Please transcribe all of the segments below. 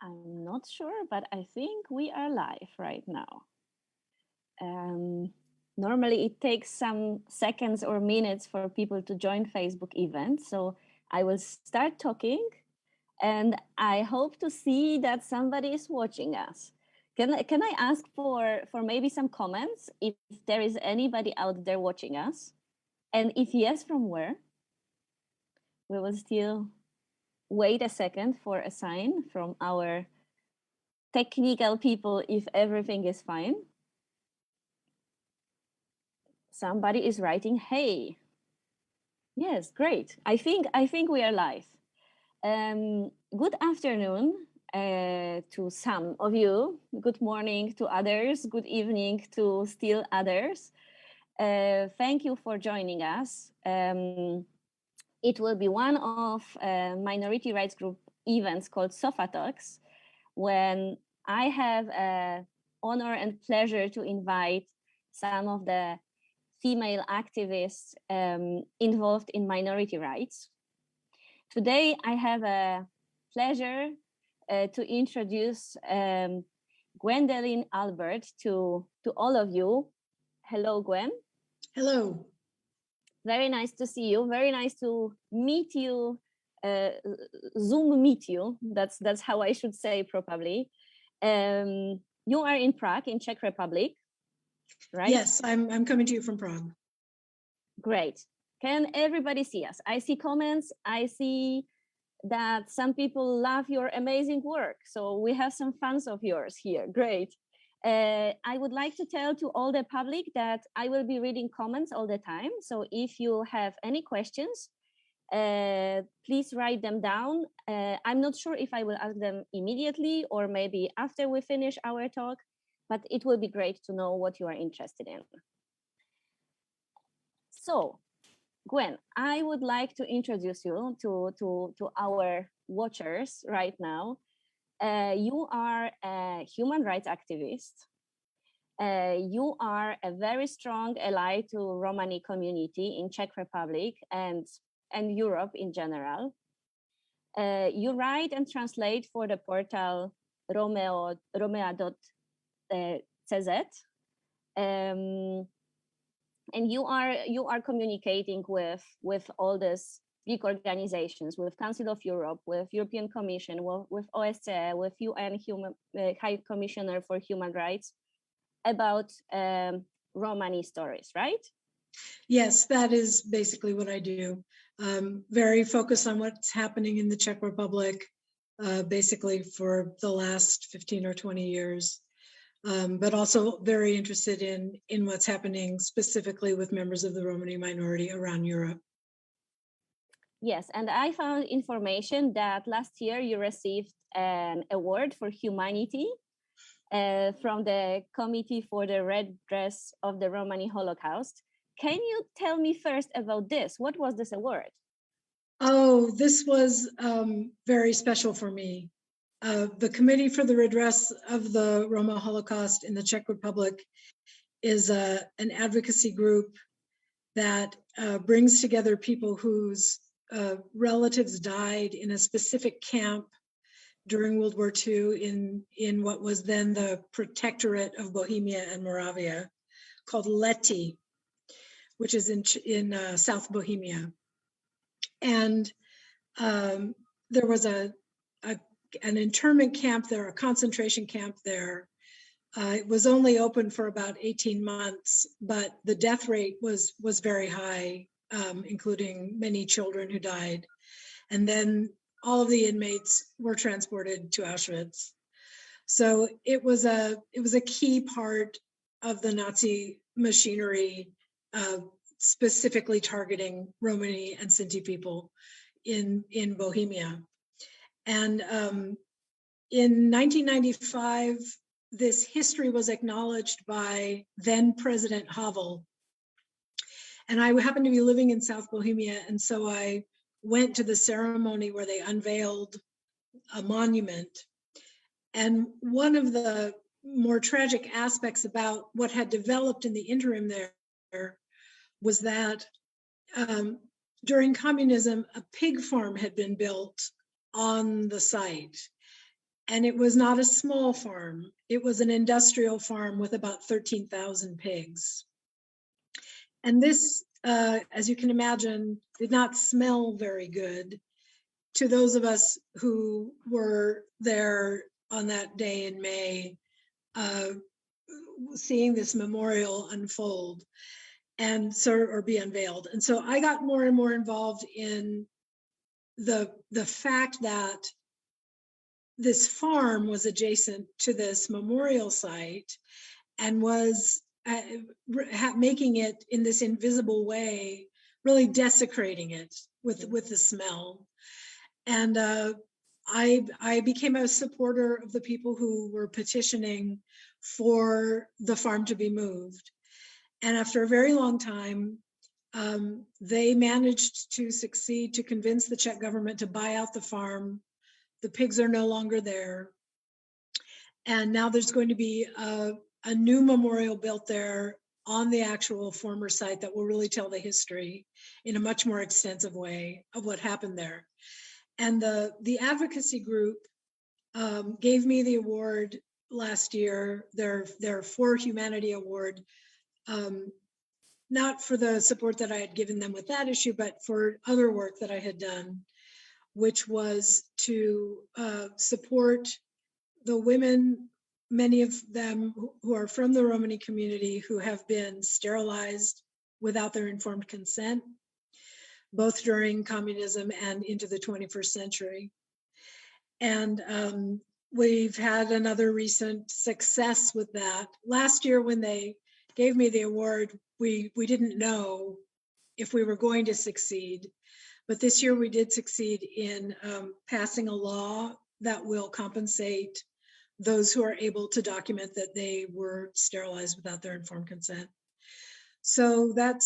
I'm not sure, but I think we are live right now. Normally it takes some seconds or minutes for people to join Facebook events. So I will start talking and I hope to see that somebody is watching us. Can I ask for maybe some comments if there is anybody out there watching us? And if yes, from where? We will still wait a second for a sign from our technical people if everything is fine. Somebody is writing, hey. Yes, great. I think we are live. Good afternoon to some of you. Good morning to others. Good evening to still others. Thank you for joining us. It will be one of minority rights group events called Sofa Talks, when I have an honor and pleasure to invite some of the female activists involved in minority rights. Today, I have a pleasure to introduce Gwendolyn Albert to all of you. Hello, Gwen. Hello. Very nice to see you. Very nice to meet you. Zoom meet you. That's how I should say probably. You are in Prague, in Czech Republic, right? Yes, I'm coming to you from Prague. Great. Can everybody see us? I see comments. I see that some people love your amazing work. So we have some fans of yours here. Great. I would like to tell to all the public that I will be reading comments all the time. So if you have any questions, please write them down. I'm not sure if I will ask them immediately or maybe after we finish our talk, but it will be great to know what you are interested in. So, Gwen, I would like to introduce you to our watchers right now. You are a human rights activist. You are a very strong ally to Romani community in Czech Republic and Europe in general. You write and translate for the portal Romea.cz. And you are communicating with all these big organizations, with Council of Europe, with European Commission, with OSCE, with UN High Commissioner for Human Rights about Romani stories, right? Yes, that is basically what I do. Very focused on what's happening in the Czech Republic, basically for the last 15 or 20 years. But also very interested in what's happening specifically with members of the Romani minority around Europe. Yes, and I found information that last year you received an award for humanity from the Committee for the Redress of the Romani Holocaust. Can you tell me first about this? What was this award? Oh, this was very special for me. The Committee for the Redress of the Roma Holocaust in the Czech Republic is an advocacy group that brings together people whose relatives died in a specific camp during World War II in what was then the Protectorate of Bohemia and Moravia, called Lety, which is in South Bohemia. And there was an internment camp there, a concentration camp there. It was only open for about 18 months, but the death rate was very high, including many children who died. And then all of the inmates were transported to Auschwitz. So it was a key part of the Nazi machinery, specifically targeting Romani and Sinti people in Bohemia. And in 1995, this history was acknowledged by then President Havel. And I happened to be living in South Bohemia, and so I went to the ceremony where they unveiled a monument. And one of the more tragic aspects about what had developed in the interim there was that during communism, a pig farm had been built on the site. And it was not a small farm. It was an industrial farm with about 13,000 pigs. And this, as you can imagine, did not smell very good to those of us who were there on that day in May, seeing this memorial unfold and so, or be unveiled. And so I got more and more involved in the fact that this farm was adjacent to this memorial site and was making it in this invisible way, really desecrating it with the smell. And I became a supporter of the people who were petitioning for the farm to be moved. And after a very long time, they managed to succeed to convince the Czech government to buy out the farm. The pigs are no longer there. And now there's going to be a new memorial built there on the actual former site that will really tell the history in a much more extensive way of what happened there. And the advocacy group gave me the award last year, their For Humanity Award, not for the support that I had given them with that issue, but for other work that I had done, which was to support the women, many of them who are from the Romani community, who have been sterilized without their informed consent, both during communism and into the 21st century. And we've had another recent success with that. Last year, when they gave me the award, we didn't know if we were going to succeed. But this year we did succeed in passing a law that will compensate those who are able to document that they were sterilized without their informed consent. So that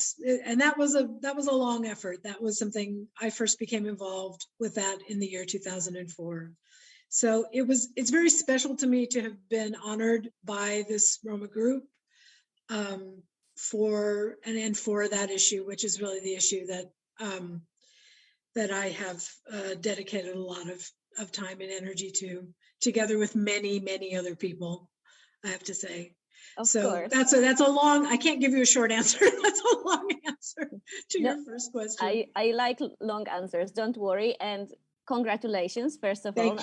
was a long effort. That was something I first became involved with that in the year 2004. So it's very special to me to have been honored by this Roma group for that issue, which is really the issue that I have dedicated a lot of time and energy to, together with many, many other people, I have to say. Of so course. That's a long, I can't give you a short answer. That's a long answer to your first question. I like long answers, don't worry. And congratulations, first of all.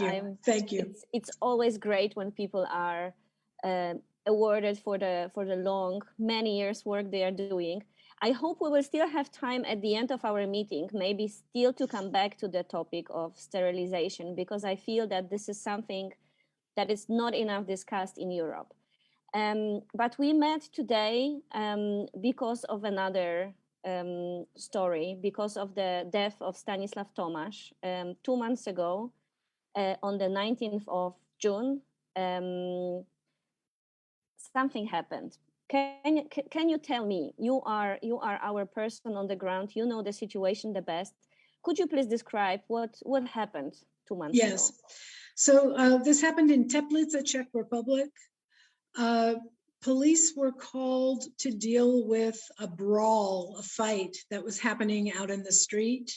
Thank you. It's always great when people are awarded for the long, many years work they are doing. I hope we will still have time at the end of our meeting, maybe still to come back to the topic of sterilization, because I feel that this is something that is not enough discussed in Europe. But we met today because of another story, because of the death of Stanislav Tomáš 2 months ago, on the 19th of June. Something happened. Can you tell me? You are our person on the ground. You know the situation the best. Could you please describe what happened 2 months ago? Yes. So this happened in Teplice, Czech Republic. Police were called to deal with a brawl, a fight that was happening out in the street.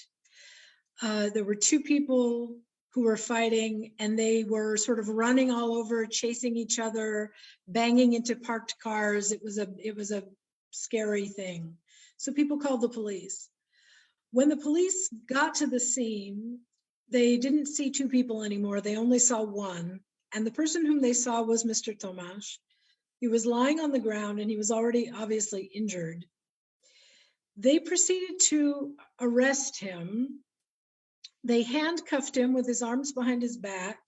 There were two people who were fighting, and they were sort of running all over, chasing each other, banging into parked cars. It was a scary thing. So people called the police. When the police got to the scene, they didn't see two people anymore. They only saw one. And the person whom they saw was Mr. Tomáš. He was lying on the ground and he was already obviously injured. They proceeded to arrest him. They handcuffed him with his arms behind his back.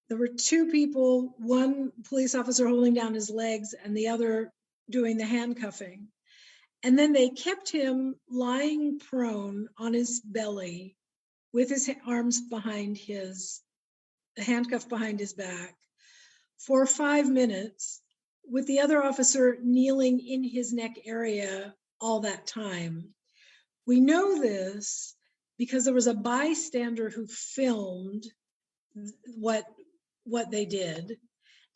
There were two people, one police officer holding down his legs and the other doing the handcuffing. And then they kept him lying prone on his belly with his arms behind the handcuff behind his back for 5 minutes, with the other officer kneeling in his neck area all that time. We know this because there was a bystander who filmed what they did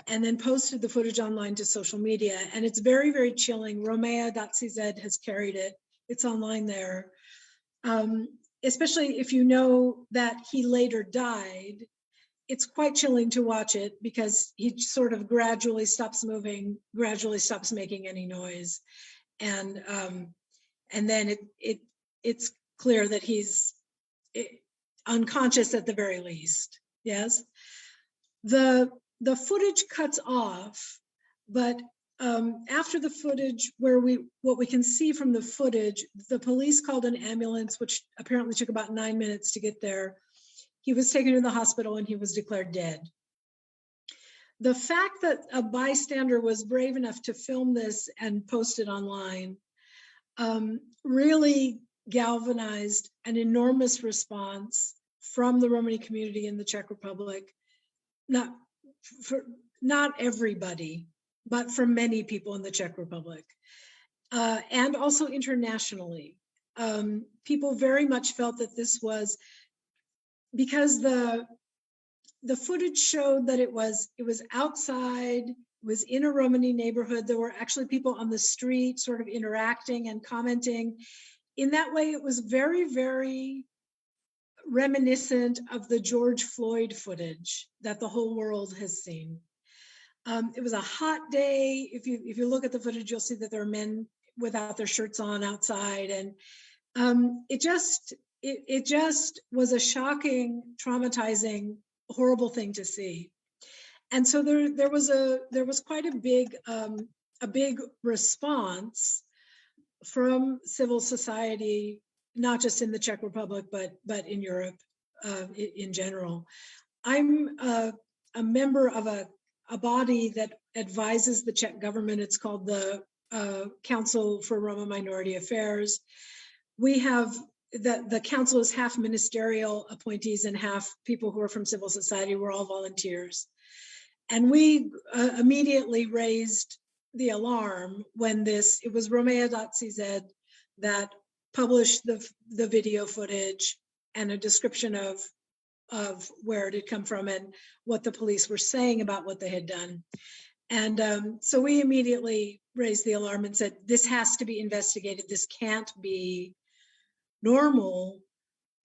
and then posted the footage online to social media. And it's very, very chilling. Romea.cz has carried it. It's online there. Especially if you know that he later died it's quite chilling to watch it because he sort of gradually stops moving, gradually stops making any noise, and then it's clear that he's unconscious at the very least. Yes, the footage cuts off, but after the footage, what we can see from the footage, the police called an ambulance, which apparently took about 9 minutes to get there. He was taken to the hospital and he was declared dead. The fact that a bystander was brave enough to film this and post it online really galvanized an enormous response from the Romani community in the Czech Republic. Not everybody, but for many people in the Czech Republic, and also internationally. People very much felt that this was because the footage showed that it was outside, it was in a Romani neighborhood. There were actually people on the street sort of interacting and commenting. In that way, it was very, very reminiscent of the George Floyd footage that the whole world has seen. It was a hot day. If you look at the footage, you'll see that there are men without their shirts on outside, and it just was a shocking, traumatizing, horrible thing to see. And so there was quite a big response from civil society, not just in the Czech Republic, but in Europe in general. I'm a member of a body that advises the Czech government. It's called the Council for Roma Minority Affairs. We have the council is half ministerial appointees and half people who are from civil society. We're all volunteers. And we immediately raised the alarm when it was Romea.cz that published the video footage and a description of where it had come from and what the police were saying about what they had done. And so we immediately raised the alarm and said, this has to be investigated. This can't be normal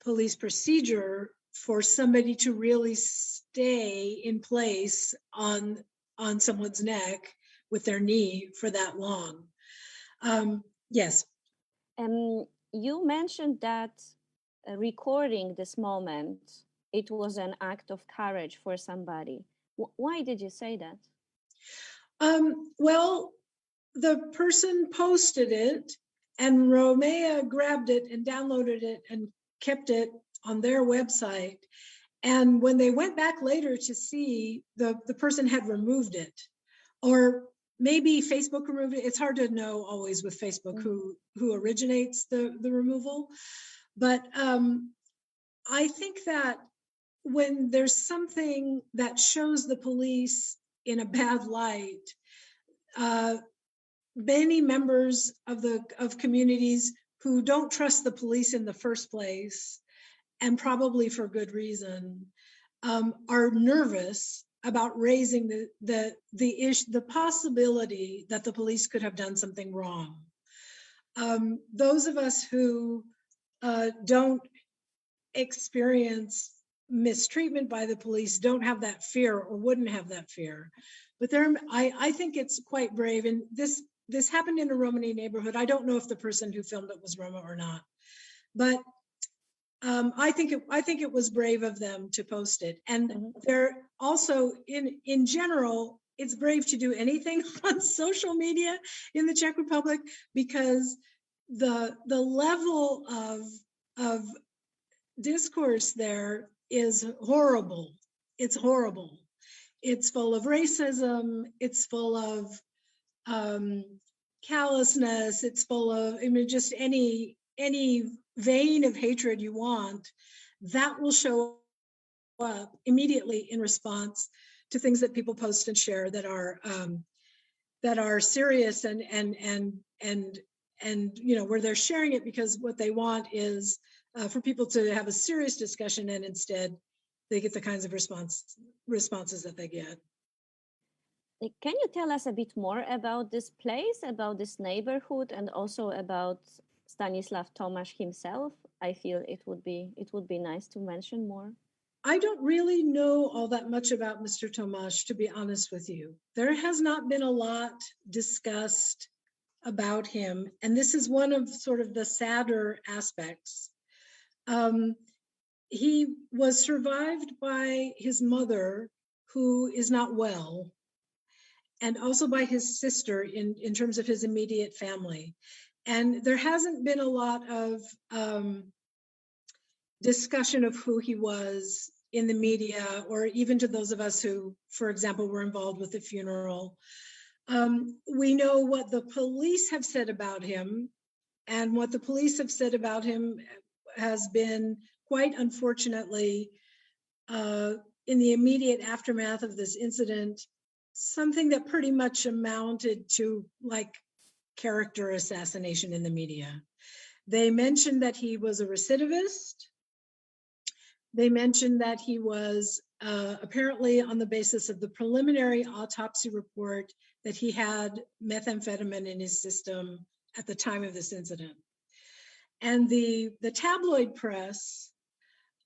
police procedure for somebody to really stay in place on someone's neck with their knee for that long. Yes. You mentioned that recording this moment, it was an act of courage for somebody. Why did you say that? Well, the person posted it and Romea grabbed it and downloaded it and kept it on their website. And when they went back later to see, the person had removed it, or maybe Facebook removed it. It's hard to know always with Facebook who originates the removal. But I think that when there's something that shows the police in a bad light, many members of communities who don't trust the police in the first place, and probably for good reason, are nervous about raising the possibility that the police could have done something wrong. Those of us who don't experience mistreatment by the police don't have that fear or wouldn't have that fear. But I think it's quite brave. And this happened in a Romani neighborhood. I don't know if the person who filmed it was Roma or not, but I think it was brave of them to post it. And they're also in general, it's brave to do anything on social media in the Czech Republic, because the level of discourse there is horrible. It's horrible. It's full of racism. It's full of callousness. It's full of, I mean, just any vein of hatred you want, that will show up immediately in response to things that people post and share that are serious and where they're sharing it because what they want is for people to have a serious discussion, and instead they get the kinds of responses that they get. Can you tell us a bit more about this place, about this neighborhood, and also about Stanislav Tomáš himself? I feel it would be nice to mention more. I don't really know all that much about Mr. Tomáš, to be honest with you. There has not been a lot discussed about him, and this is one of sort of the sadder aspects. He was survived by his mother, who is not well, and also by his sister in terms of his immediate family. And there hasn't been a lot of discussion of who he was in the media, or even to those of us who, for example, were involved with the funeral. We know what the police have said about him, and what the police have said about him has been, quite unfortunately, in the immediate aftermath of this incident, something that pretty much amounted to like character assassination in the media. They mentioned that he was a recidivist. They mentioned that he was apparently, on the basis of the preliminary autopsy report, that he had methamphetamine in his system at the time of this incident. And the tabloid press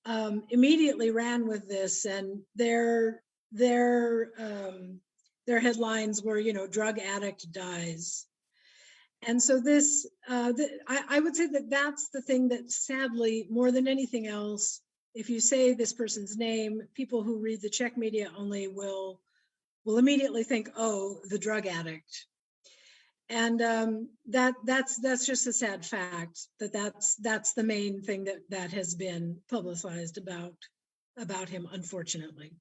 immediately ran with this, and their headlines were, you know, drug addict dies. And so this, I would say that that's the thing that, sadly, more than anything else, if you say this person's name, people who read the Czech media only will immediately think, oh, the drug addict. And that's just a sad fact, that's the main thing that has been publicized about him, unfortunately.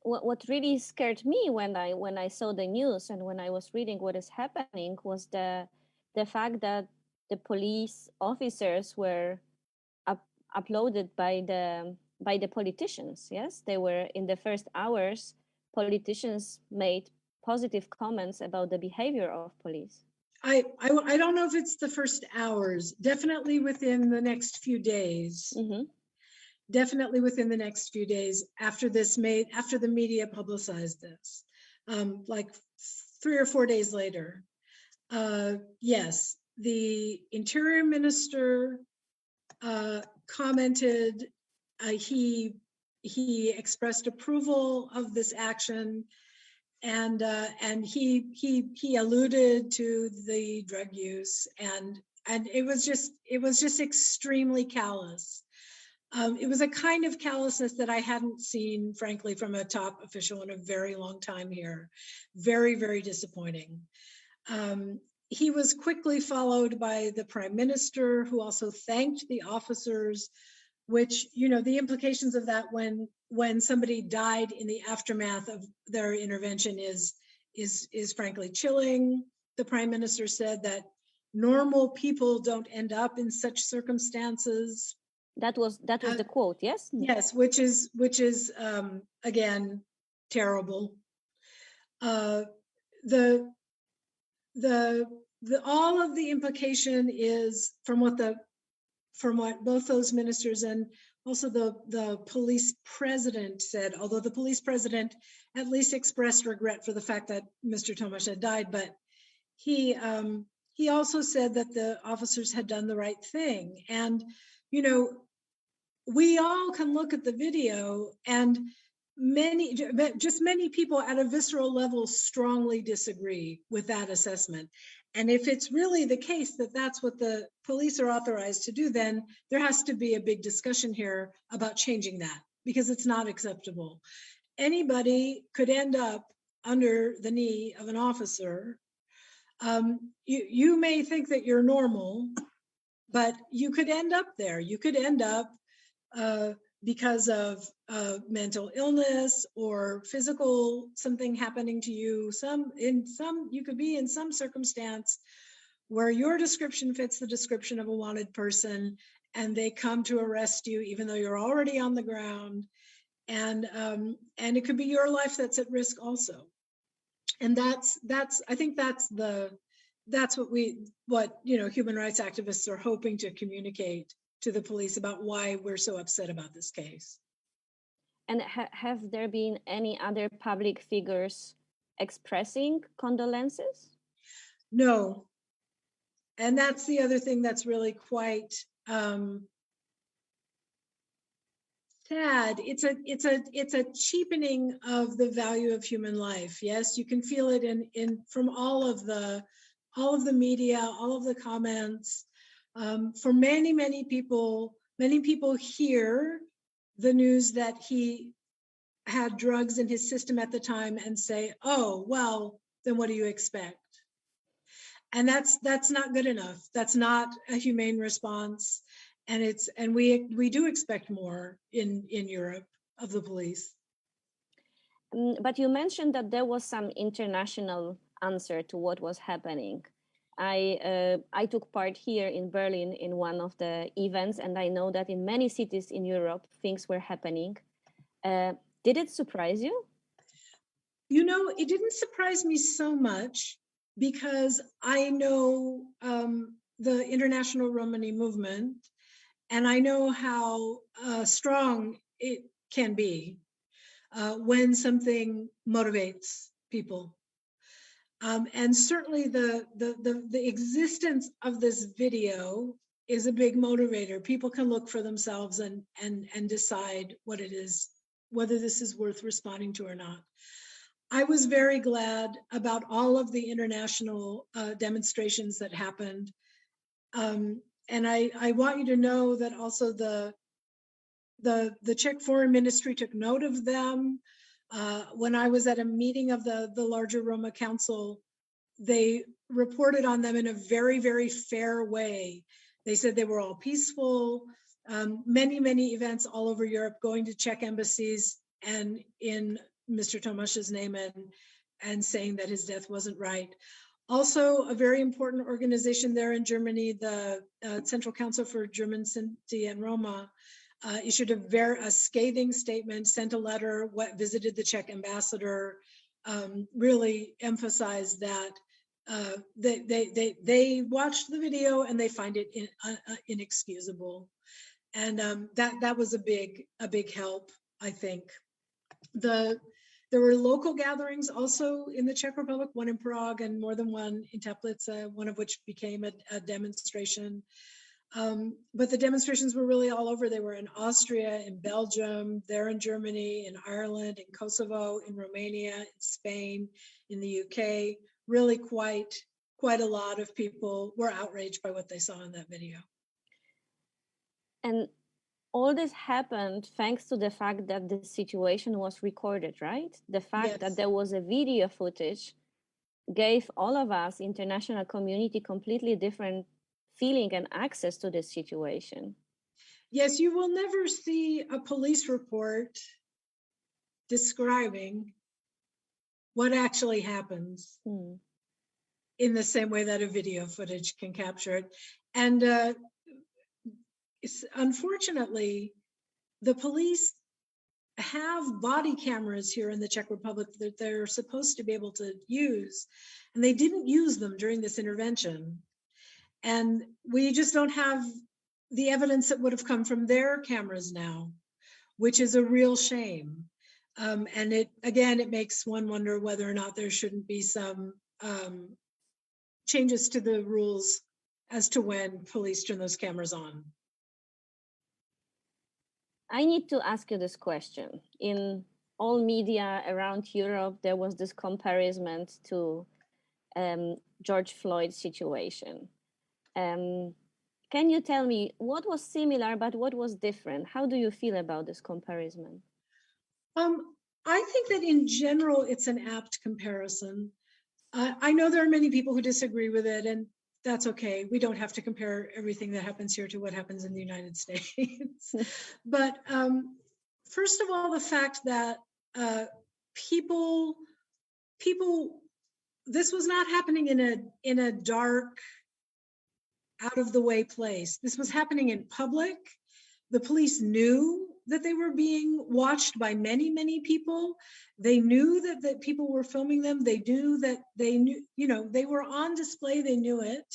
What really scared me when I saw the news and when I was reading what is happening was the fact that the police officers were uploaded by the politicians. Yes, they were, in the first hours, politicians made positive comments about the behavior of police. I don't know if it's the first hours, definitely within the next few days. Mm-hmm. Definitely within the next few days after the media publicized this, like 3 or 4 days later. Yes, the Interior Minister commented, he expressed approval of this action, and he alluded to the drug use, and it was just extremely callous. It was a kind of callousness that I hadn't seen, frankly, from a top official in a very long time here. Very, very disappointing. He was quickly followed by the Prime Minister, who also thanked the officers, which, you know, the implications of that when somebody died in the aftermath of their intervention is frankly chilling. The Prime Minister said that normal people don't end up in such circumstances. That was the quote, yes? Yes, which is again terrible. The all of the implication is from what both those ministers and also the police president said, although the police president at least expressed regret for the fact that Mr. Tomáš had died, but he also said that the officers had done the right thing. And, you know, we all can look at the video, and many people at a visceral level strongly disagree with that assessment. And if it's really the case that that's what the police are authorized to do, then there has to be a big discussion here about changing that, because it's not acceptable. Anybody could end up under the knee of an officer. You may think that you're normal, but you could end up there. You could end up because of mental illness or physical something happening to you. You could be in some circumstance where your description fits the description of a wanted person, and they come to arrest you even though you're already on the ground, and it could be your life that's at risk also. And I think that's what human rights activists are hoping to communicate to the police about why we're so upset about this case. And have there been any other public figures expressing condolences? No. And that's the other thing that's really quite sad. It's a cheapening of the value of human life. Yes, you can feel it in from all of the media, all of the comments. For many people hear the news that he had drugs in his system at the time and say, "Oh, well, then what do you expect?" And that's not good enough. That's not a humane response. And we do expect more in Europe of the police. But you mentioned that there was some international answer to what was happening. I took part here in Berlin in one of the events, and I know that in many cities in Europe, things were happening. Did it surprise you? You know, it didn't surprise me so much because I know the international Romani movement, and I know how strong it can be when something motivates people. And certainly the existence of this video is a big motivator. People can look for themselves and decide what it is, whether this is worth responding to or not. I was very glad about all of the international demonstrations that happened. And I want you to know that also the Czech Foreign Ministry took note of them. When I was at a meeting of the larger Roma Council, they reported on them in a very, very fair way. They said they were all peaceful. Many events all over Europe, going to Czech embassies and in Mr. Tomáš's name and saying that his death wasn't right. Also, a very important organization there in Germany, the Central Council for German, Sinti, and Roma, issued a scathing statement, sent a letter, visited the Czech ambassador, really emphasized that they watched the video and they find it inexcusable. And that was a big help, I think. There were local gatherings also in the Czech Republic, one in Prague and more than one in Teplice, one of which became a demonstration. But the demonstrations were really all over. They were in Austria, in Belgium, there in Germany, in Ireland, in Kosovo, in Romania, in Spain, in the UK. Really quite a lot of people were outraged by what they saw in that video. And all this happened thanks to the fact that the situation was recorded, right? The fact Yes. that there was a video footage gave all of us, international community, completely different feeling and access to this situation. Yes, you will never see a police report describing what actually happens in the same way that a video footage can capture it. And unfortunately, the police have body cameras here in the Czech Republic that they're supposed to be able to use, and they didn't use them during this intervention. And we just don't have the evidence that would have come from their cameras now, which is a real shame. And it makes one wonder whether or not there shouldn't be some changes to the rules as to when police turn those cameras on. I need to ask you this question. In all media around Europe, there was this comparison to George Floyd situation. Can you tell me what was similar, but what was different? How do you feel about this comparison? I think that in general, it's an apt comparison. I know there are many people who disagree with it, and that's okay. We don't have to compare everything that happens here to what happens in the United States. But first of all, the fact that people, this was not happening in a dark, out of the way place. This was happening in public. The police knew that they were being watched by many people. They knew that people were filming them. They knew, they were on display. They knew it.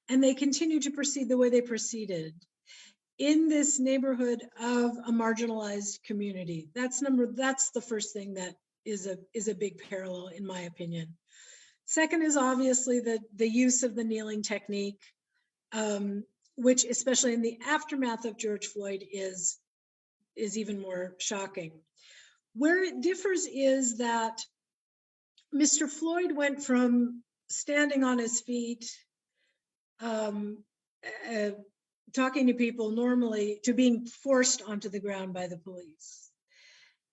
And they continued to proceed the way they proceeded in this neighborhood of a marginalized community. That's the first thing that is a big parallel, in my opinion. Second is obviously the use of the kneeling technique, which especially in the aftermath of George Floyd is is even more shocking. Where it differs is that Mr. Floyd went from standing on his feet, talking to people normally, to being forced onto the ground by the police.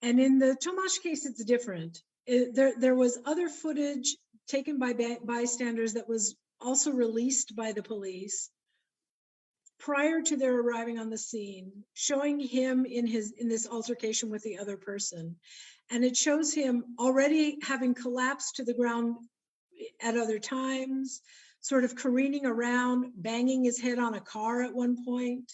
And in the Tomáš case, it's different. There was other footage taken by bystanders that was also released by the police prior to their arriving on the scene, showing him in this altercation with the other person. And it shows him already having collapsed to the ground at other times, sort of careening around, banging his head on a car at one point.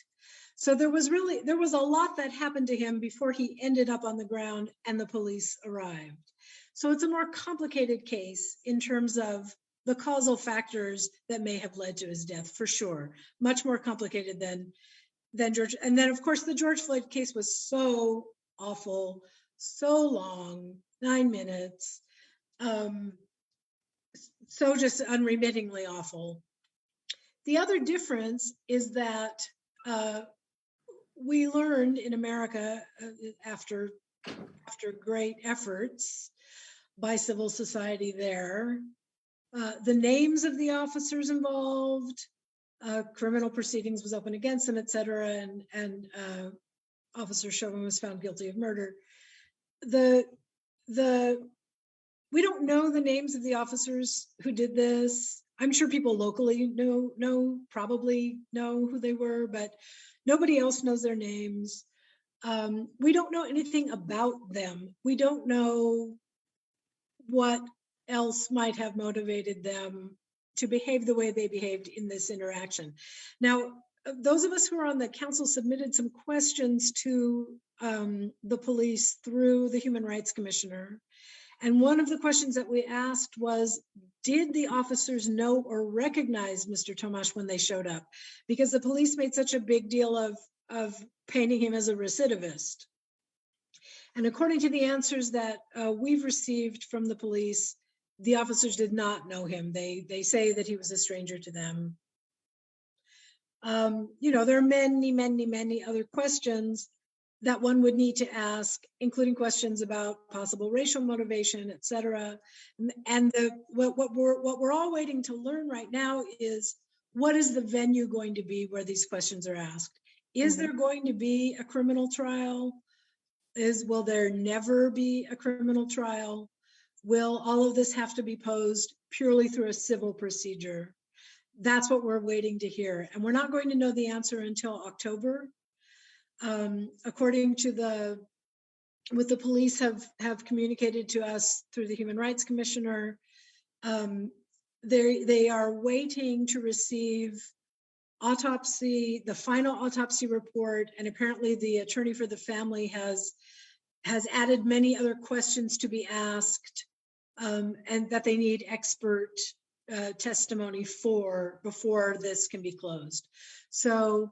So there was a lot that happened to him before he ended up on the ground and the police arrived. So it's a more complicated case in terms of the causal factors that may have led to his death, for sure. Much more complicated than George. And then, of course, the George Floyd case was so awful, so long, 9 minutes, so just unremittingly awful. The other difference is that we learned in America after great efforts by civil society there, the names of the officers involved, criminal proceedings was opened against them, et cetera, and Officer Chauvin was found guilty of murder. We don't know the names of the officers who did this. I'm sure people locally probably know who they were, but nobody else knows their names. We don't know anything about them. We don't know what else might have motivated them to behave the way they behaved in this interaction. Now, those of us who are on the council submitted some questions to the police through the Human Rights Commissioner. And one of the questions that we asked was, did the officers know or recognize Mr. Tomáš when they showed up? Because the police made such a big deal of painting him as a recidivist. And according to the answers that we've received from the police, the officers did not know him. They say that he was a stranger to them. There are many other questions that one would need to ask, including questions about possible racial motivation, et cetera. And what we're all waiting to learn right now is, what is the venue going to be where these questions are asked? Is there going to be a criminal trial? Will there never be a criminal trial? Will all of this have to be posed purely through a civil procedure? That's what we're waiting to hear. And we're not going to know the answer until October. According to what the police have communicated to us through the Human Rights Commissioner, they are waiting to receive the final autopsy report, and apparently the attorney for the family has added many other questions to be asked, and that they need expert testimony before this can be closed. So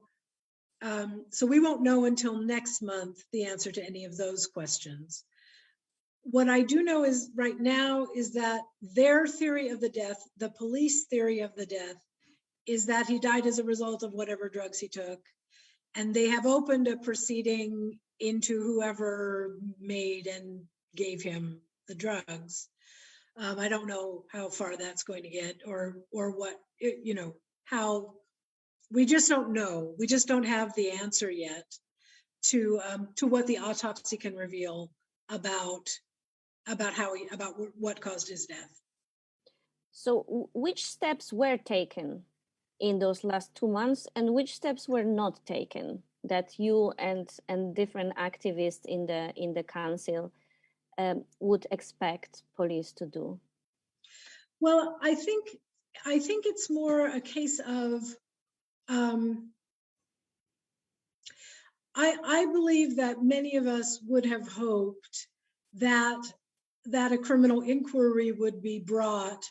we won't know until next month the answer to any of those questions. What I do know is right now is that their theory of the death, the police theory of the death, is that he died as a result of whatever drugs he took. And they have opened a proceeding into whoever made and gave him the drugs. I don't know how far that's going to get or what, how. We just don't know. We just don't have the answer yet to what the autopsy can reveal about what caused his death. So, which steps were taken in those last 2 months, and which steps were not taken that you and different activists in the council would expect police to do? Well, I think it's more a case of. I believe that many of us would have hoped that a criminal inquiry would be brought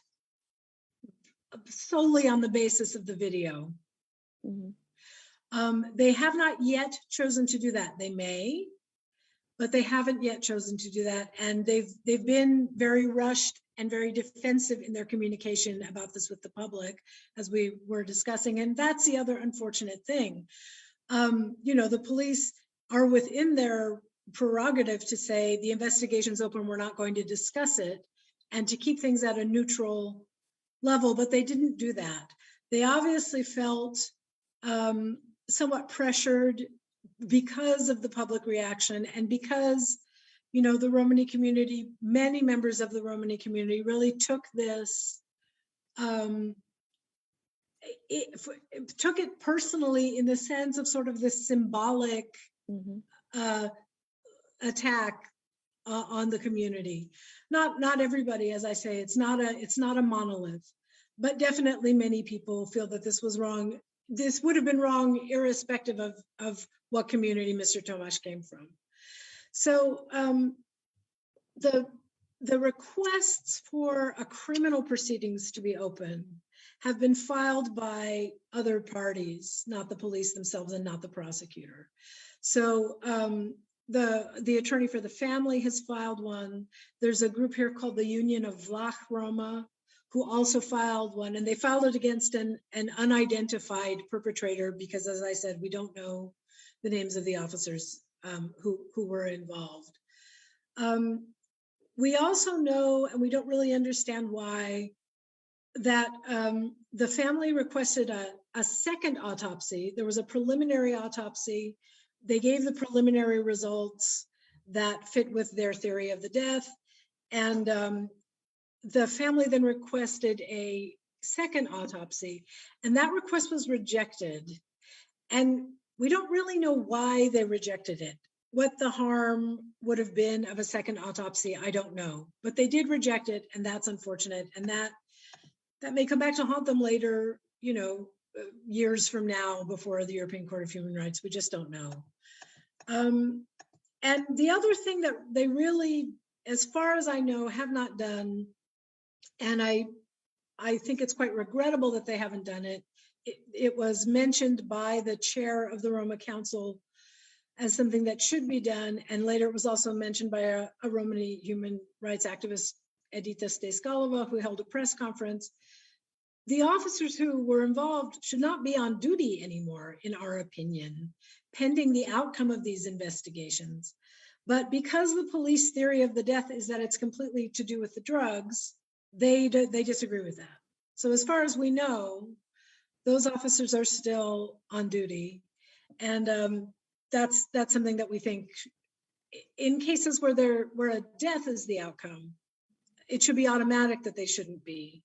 solely on the basis of the video. Mm-hmm. They have not yet chosen to do that. They may, but they haven't yet chosen to do that. And they've been very rushed and very defensive in their communication about this with the public, as we were discussing. And that's the other unfortunate thing. The police, are within their prerogative to say the investigation's open, we're not going to discuss it, and to keep things at a neutral level, but they didn't do that. They obviously felt somewhat pressured because of the public reaction, and because, you know, the Romani community, many members of the Romani community really took this, took it personally, in the sense of sort of this symbolic attack on the community. Not everybody, as I say, it's not a monolith, but definitely many people feel that this was wrong. This would have been wrong irrespective of what community Mr. Tomáš came from. So the requests for a criminal proceedings to be open have been filed by other parties, not the police themselves and not the prosecutor. So the attorney for the family has filed one. There's a group here called the Union of Vlach Roma, who also filed one, and they filed it against an unidentified perpetrator, because, as I said, we don't know the names of the officers who were involved. We also know, and we don't really understand why, that the family requested a second autopsy. There was a preliminary autopsy. They gave the preliminary results that fit with their theory of the death, and the family then requested a second autopsy, and that request was rejected. And we don't really know why they rejected it. What the harm would have been of a second autopsy, I don't know. But they did reject it, and that's unfortunate. And that may come back to haunt them later, you know, years from now before the European Court of Human Rights. We just don't know. And the other thing that they really, as far as I know, have not done, and I think it's quite regrettable that they haven't done it. It was mentioned by the chair of the Roma Council as something that should be done, and later it was also mentioned by a Romani human rights activist, Edita Stejskalova, who held a press conference. The officers who were involved should not be on duty anymore, in our opinion, pending the outcome of these investigations. But because the police theory of the death is that it's completely to do with the drugs, they disagree with that. So as far as we know, those officers are still on duty. And that's something that we think, in cases where a death is the outcome, it should be automatic that they shouldn't be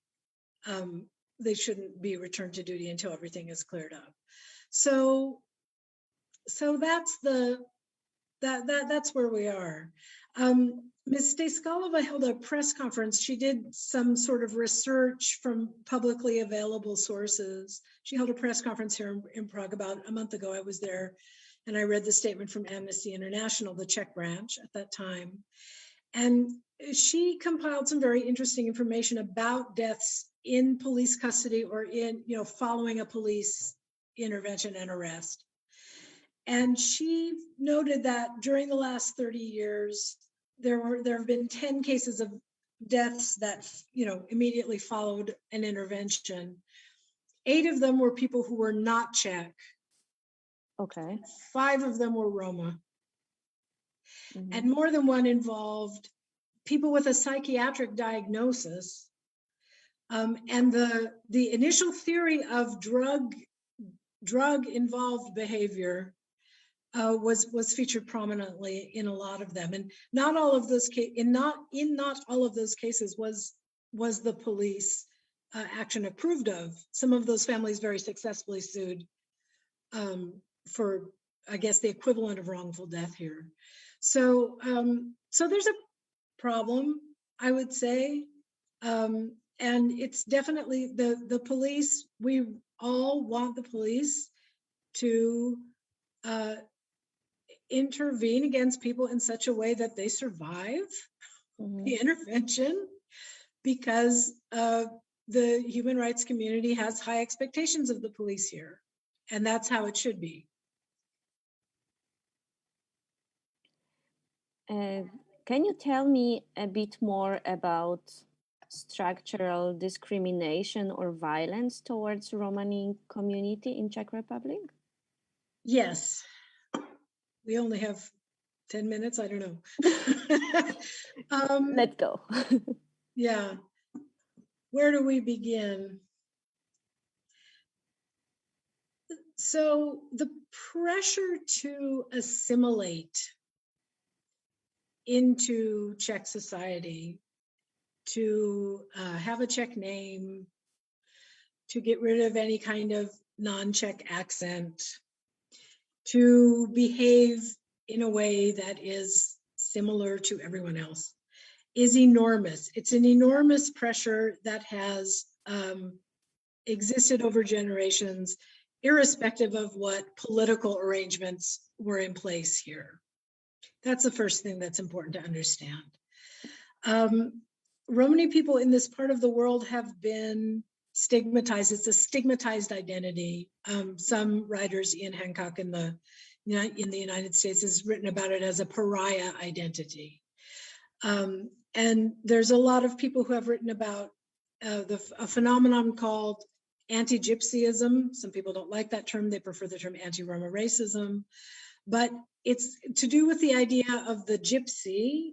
returned to duty until everything is cleared up. So that's that's where we are. Ms. Stejskalova held a press conference. She did some sort of research from publicly available sources. She held a press conference here in Prague about a month ago. I was there, and I read the statement from Amnesty International, the Czech branch at that time. And she compiled some very interesting information about deaths in police custody or in, you know, following a police intervention and arrest. And she noted that during the last 30 years, there have been 10 cases of deaths that, you know, immediately followed an intervention. 8 of them were people who were not Czech. Okay. 5 of them were Roma. Mm-hmm. And more than one involved people with a psychiatric diagnosis. And the initial theory of drug involved behavior was featured prominently in a lot of them, and not all of those not all of those cases was the police action approved of. Some of those families very successfully sued for, I guess, the equivalent of wrongful death here. So so there's a problem, I would say, and it's definitely the police. We all want the police to intervene against people in such a way that they survive the intervention, because the human rights community has high expectations of the police here, and that's how it should be. Can you tell me a bit more about structural discrimination or violence towards Romani community in Czech Republic? Yes. We only have 10 minutes, I don't know. Let's go. Yeah. Where do we begin? So the pressure to assimilate into Czech society, to have a Czech name, to get rid of any kind of non-Czech accent, to behave in a way that is similar to everyone else, is enormous. It's an enormous pressure that has existed over generations, irrespective of what political arrangements were in place here. That's the first thing that's important to understand. Romani people in this part of the world have been stigmatized. It's a stigmatized identity. Some writers, Ian Hancock in the United States, has written about it as a pariah identity. And there's a lot of people who have written about a phenomenon called antigypsyism. Some people don't like that term. They prefer the term anti-Roma racism. But it's to do with the idea of the gypsy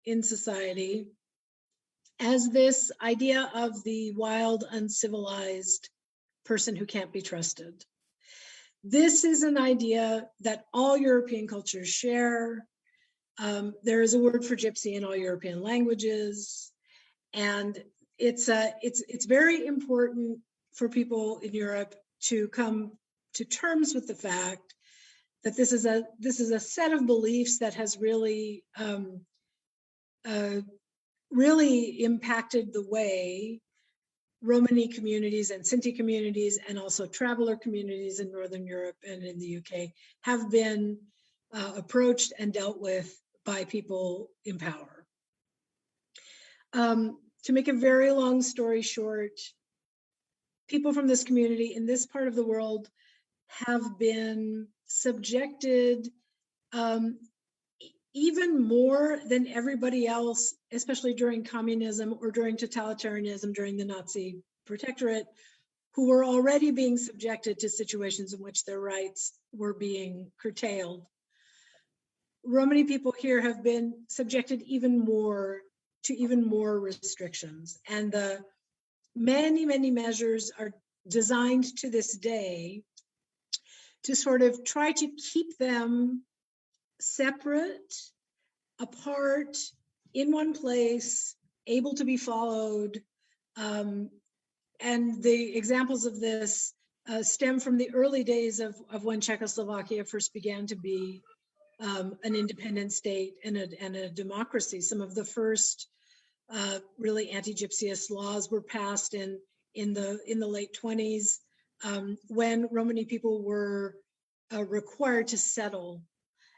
in society as this idea of the wild, uncivilized person who can't be trusted. This is an idea that all European cultures share. There is a word for gypsy in all European languages, and it's very important for people in Europe to come to terms with the fact that this is a set of beliefs that has really really impacted the way Romani communities and Sinti communities and also traveler communities in Northern Europe and in the UK have been approached and dealt with by people in power. To make a very long story short, people from this community in this part of the world have been subjected even more than everybody else, especially during communism or during totalitarianism, during the Nazi protectorate, who were already being subjected to situations in which their rights were being curtailed. Romani people here have been subjected even more restrictions. And the many, many measures are designed to this day to sort of try to keep them separate, apart, in one place, able to be followed. And the examples of this stem from the early days of when Czechoslovakia first began to be an independent state and a democracy. Some of the first really anti-gypsyist laws were passed in the late 20s when Romani people were required to settle,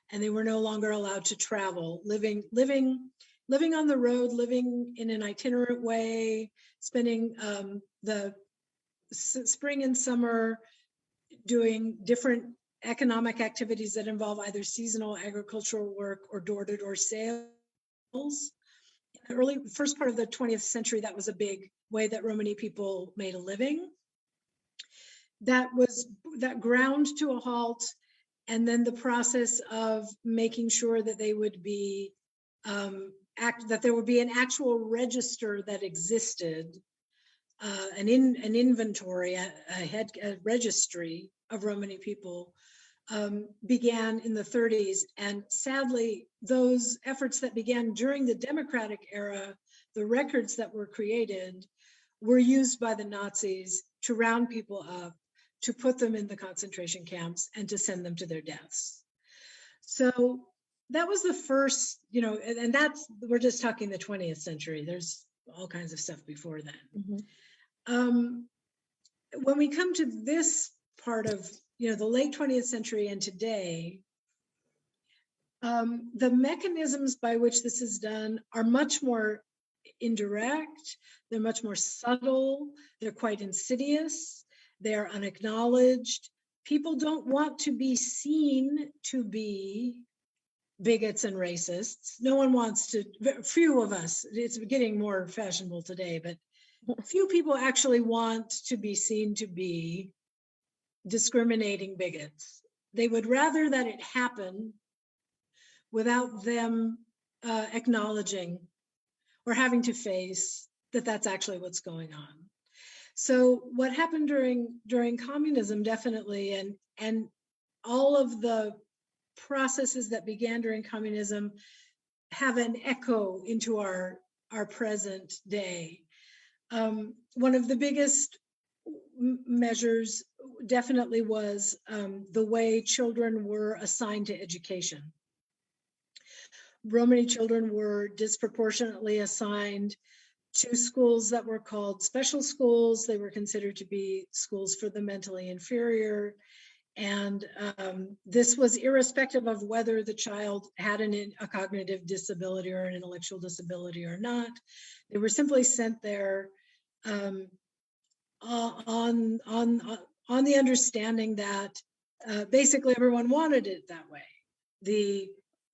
and they were no longer allowed to travel, living on the road, living in an itinerant way, spending the spring and summer doing different economic activities that involve either seasonal agricultural work or door-to-door sales. In the first part of the 20th century, that was a big way that Romani people made a living. That ground to a halt, and then the process of making sure that they would be that there would be an actual register that existed, an inventory, a registry of Romani people began in the 30s. And sadly, those efforts that began during the democratic era, the records that were created, were used by the Nazis to round people up, to put them in the concentration camps, and to send them to their deaths. So that was the first, and we're just talking the 20th century. There's all kinds of stuff before then. Mm-hmm. When we come to this part of, the late 20th century and today, the mechanisms by which this is done are much more indirect. They're much more subtle. They're quite insidious. They're unacknowledged. People don't want to be seen to be bigots and racists. No one wants to, few of us, it's getting more fashionable today, but few people actually want to be seen to be discriminating bigots. They would rather that it happen without them acknowledging or having to face that that's actually what's going on. So what happened during communism, definitely, and all of the processes that began during communism have an echo into our present day. One of the biggest measures definitely was the way children were assigned to education. Romani children were disproportionately assigned to schools that were called special schools. They were considered to be schools for the mentally inferior. And this was irrespective of whether the child had a cognitive disability or an intellectual disability or not. They were simply sent there on the understanding that basically everyone wanted it that way.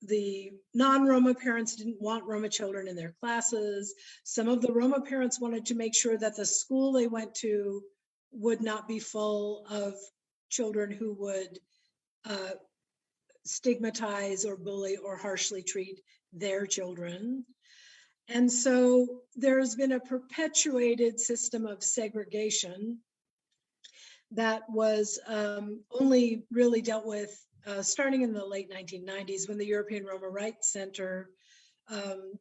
The non-Roma parents didn't want Roma children in their classes. Some of the Roma parents wanted to make sure that the school they went to would not be full of children who would stigmatize or bully or harshly treat their children. And so there's been a perpetuated system of segregation that was only really dealt with starting in the late 1990s, when the European Roma Rights Center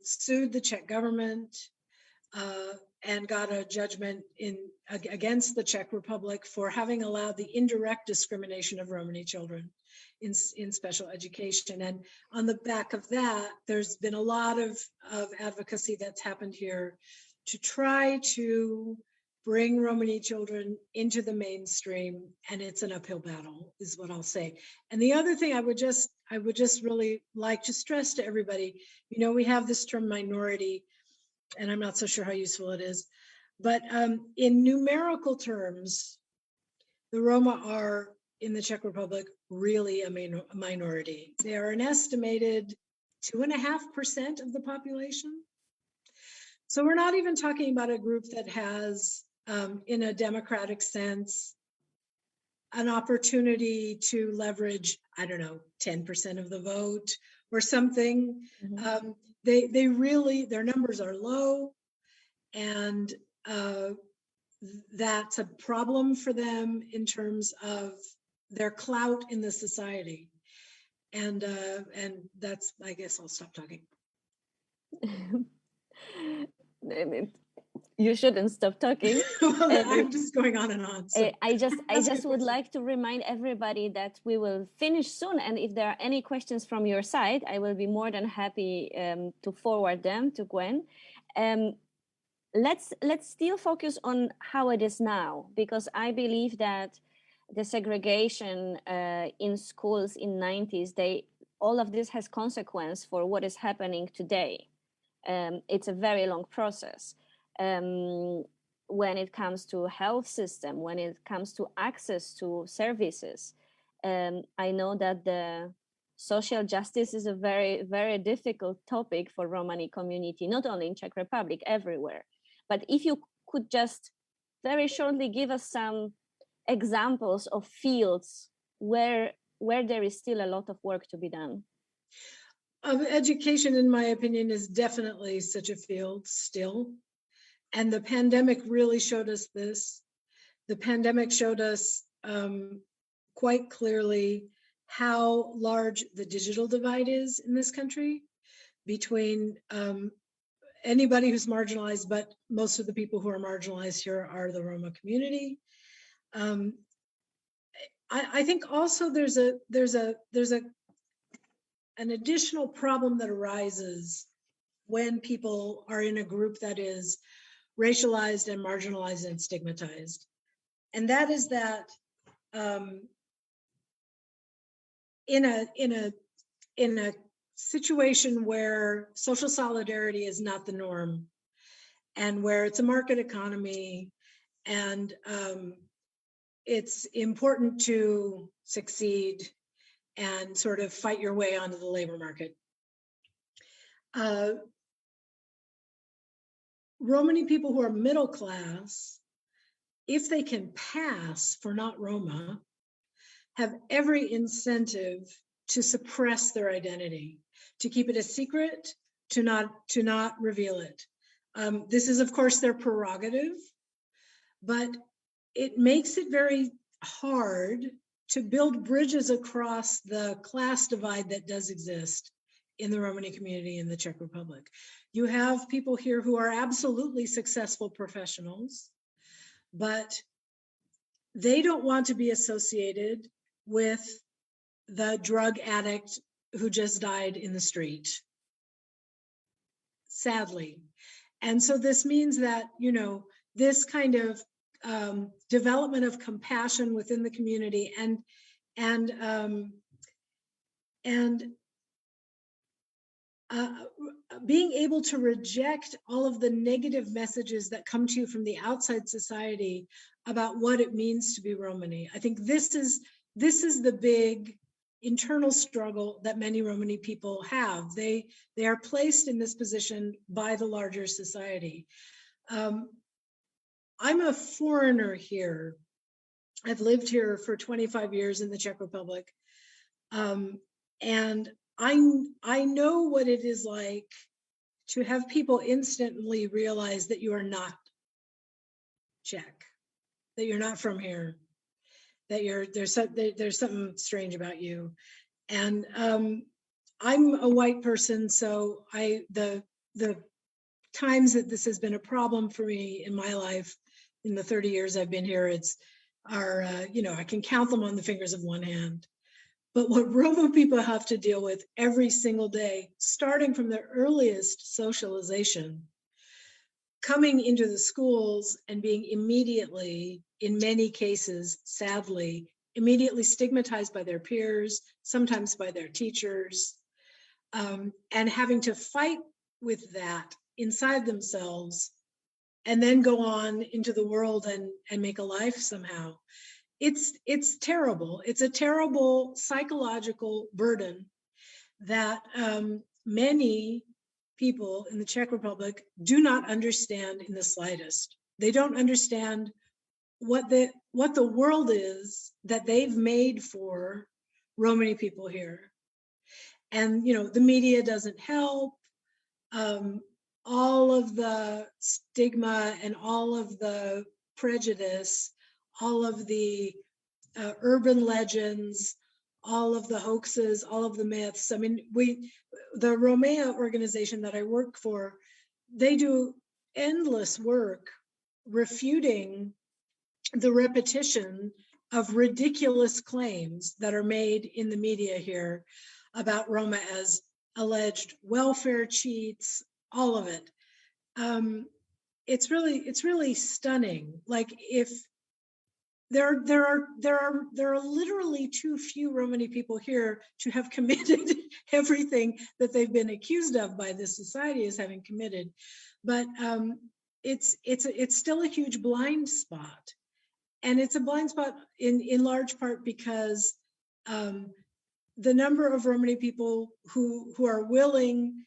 sued the Czech government and got a judgment against the Czech Republic for having allowed the indirect discrimination of Romani children in special education. And on the back of that, there's been a lot of advocacy that's happened here to try to bring Romani children into the mainstream, and it's an uphill battle, is what I'll say. And the other thing I would just really like to stress to everybody, you know, we have this term minority, and I'm not so sure how useful it is, but in numerical terms, the Roma are in the Czech Republic really a minority. They are an estimated 2.5% of the population. So we're not even talking about a group that has, in a democratic sense, an opportunity to leverage, I don't know, 10% of the vote or something. Mm-hmm. They really, their numbers are low, and that's a problem for them in terms of their clout in the society. And that's, I guess I'll stop talking. You shouldn't stop talking. Well, I'm just going on and on. So. I just would like to remind everybody that we will finish soon, and if there are any questions from your side, I will be more than happy to forward them to Gwen. Let's still focus on how it is now, because I believe that the segregation in schools in 90s, all of this has consequence for what is happening today. It's a very long process. When it comes to health system, when it comes to access to services, I know that the social justice is a very, very difficult topic for Romani community, not only in Czech Republic, everywhere. But if you could just very shortly give us some examples of fields where there is still a lot of work to be done. Education, in my opinion, is definitely such a field still. And the pandemic really showed us this. The pandemic showed us quite clearly how large the digital divide is in this country between anybody who's marginalized, but most of the people who are marginalized here are the Roma community. I think also there's an additional problem that arises when people are in a group that is racialized and marginalized and stigmatized. And that is that in a situation where social solidarity is not the norm, and where it's a market economy, and it's important to succeed and sort of fight your way onto the labor market. Romani people who are middle class, if they can pass for not Roma, have every incentive to suppress their identity. to keep it a secret, to not reveal it. This is, of course, their prerogative, but it makes it very hard to build bridges across the class divide that does exist in the Romani community in the Czech Republic. You have people here who are absolutely successful professionals, but they don't want to be associated with the drug addict who just died in the street, sadly. And so this means that, you know, this kind of development of compassion within the community and being able to reject all of the negative messages that come to you from the outside society about what it means to be Romani. I think this is the big internal struggle that many Romani people have. They are placed in this position by the larger society. I'm a foreigner here. I've lived here for 25 years in the Czech Republic. And I know what it is like to have people instantly realize that you are not Czech, that you're not from here, that there's something strange about you. And I'm a white person, so the times that this has been a problem for me in my life, in the 30 years I've been here, you know, I can count them on the fingers of one hand. But what Roma people have to deal with every single day, starting from their earliest socialization, coming into the schools and being immediately, in many cases, sadly, immediately stigmatized by their peers, sometimes by their teachers, and having to fight with that inside themselves, and then go on into the world and make a life somehow. It's terrible. It's a terrible psychological burden that many people in the Czech Republic do not understand in the slightest. They don't understand what the world is that they've made for Romani people here. And, you know, the media doesn't help. All of the stigma and all of the prejudice, all of the urban legends, all of the hoaxes, all of the myths. I mean, the Romea organization that I work for, they do endless work refuting the repetition of ridiculous claims that are made in the media here about Roma as alleged welfare cheats, all of it. It's really stunning. Like, if there are literally too few Romani people here to have committed everything that they've been accused of by this society as having committed, but it's still a huge blind spot, and it's a blind spot in large part because the number of Romani people who are willing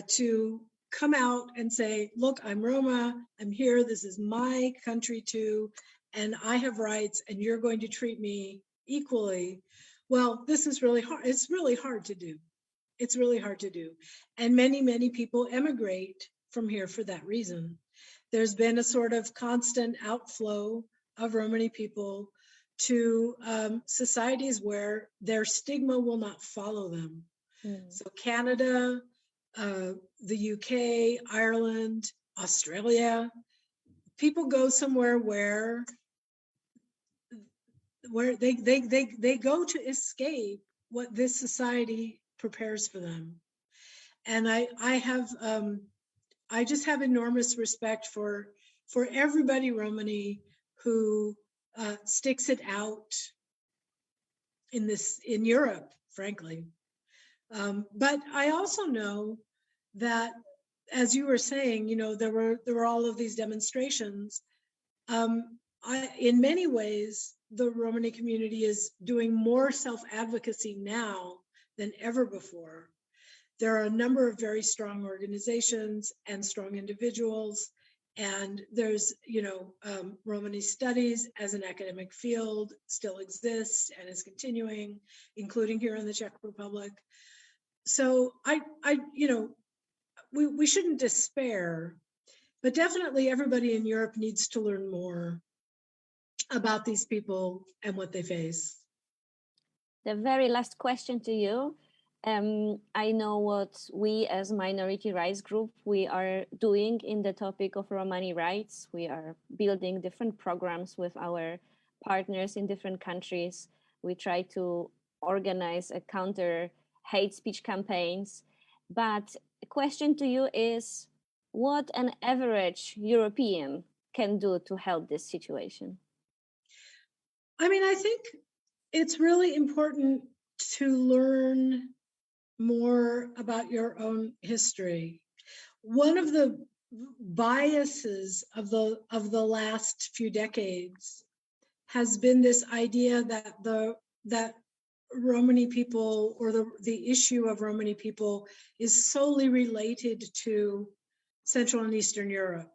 to come out and say, look, I'm Roma, I'm here, this is my country too, and I have rights, and you're going to treat me equally. Well, this is really hard. It's really hard to do. It's really hard to do. And many people emigrate from here for that reason. There's been a sort of constant outflow of Romani people to societies where their stigma will not follow them. So Canada, the UK, Ireland, Australia, people go somewhere where they go to escape what this society prepares for them. And I just have enormous respect for everybody Romani who sticks it out in Europe, frankly. But I also know that, as you were saying, you know, there were all of these demonstrations. In many ways, the Romani community is doing more self-advocacy now than ever before. There are a number of very strong organizations and strong individuals, and there's, you know, Romani studies as an academic field still exists and is continuing, including here in the Czech Republic. so we shouldn't despair, but definitely everybody in Europe needs to learn more about these people and what they face. The very last question to you. I know what we as Minority Rights Group, we are doing in the topic of Romani rights. We are building different programs with our partners in different countries. We try to organize a counter hate speech campaigns. But the question to you is, what an average European can do to help this situation? I mean, I think it's really important to learn more about your own history. One of the biases of the last few decades has been this idea that Romani people, or the issue of Romani people, is solely related to Central and Eastern Europe.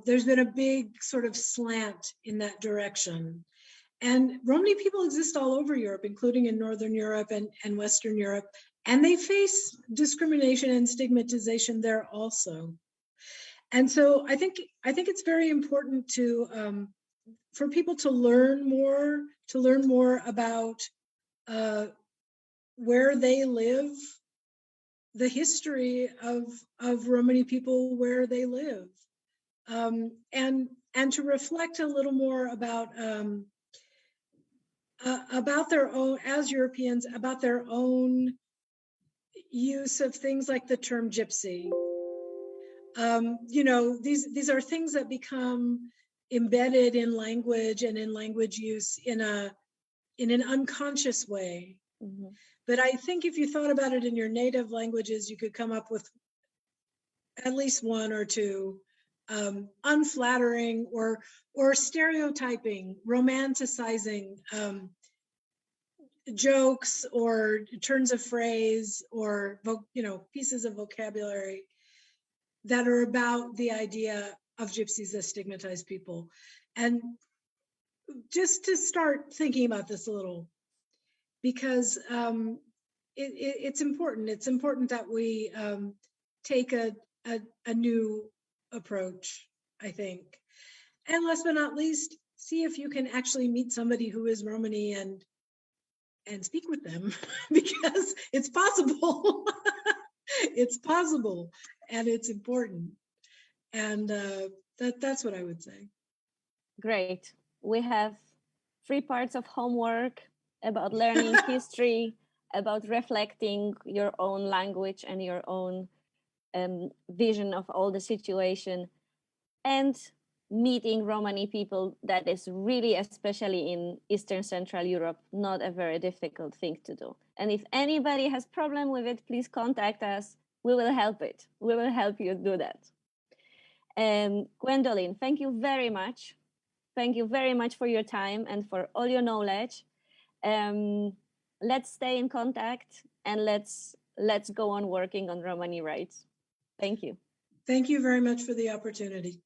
There's been a big sort of slant in that direction. And Romani people exist all over Europe, including in Northern Europe and Western Europe, and they face discrimination and stigmatization there also. And so I think it's very important to for people to learn more about where they live, the history of Romani people where they live, and to reflect a little more about their own, as Europeans, about their own use of things like the term gypsy. These are things that become embedded in language and in language use in an unconscious way. Mm-hmm. But I think if you thought about it in your native languages, you could come up with at least one or two unflattering or stereotyping, romanticizing jokes or turns of phrase or pieces of vocabulary that are about the idea of gypsies as stigmatized people. And just to start thinking about this a little, because it's important. It's important that we take a new approach, I think. And last but not least, see if you can actually meet somebody who is Romani and speak with them, because it's possible. It's possible, and it's important. And that's what I would say. Great. We have 3 parts of homework about learning history, about reflecting your own language and your own vision of all the situation, and meeting Romani people. That is really, especially in Eastern Central Europe, not a very difficult thing to do. And if anybody has problem with it, please contact us. We will help it. We will help you do that. Gwendolyn, thank you very much. Thank you very much for your time and for all your knowledge. Let's stay in contact, and let's go on working on Romani rights. Thank you. Thank you very much for the opportunity.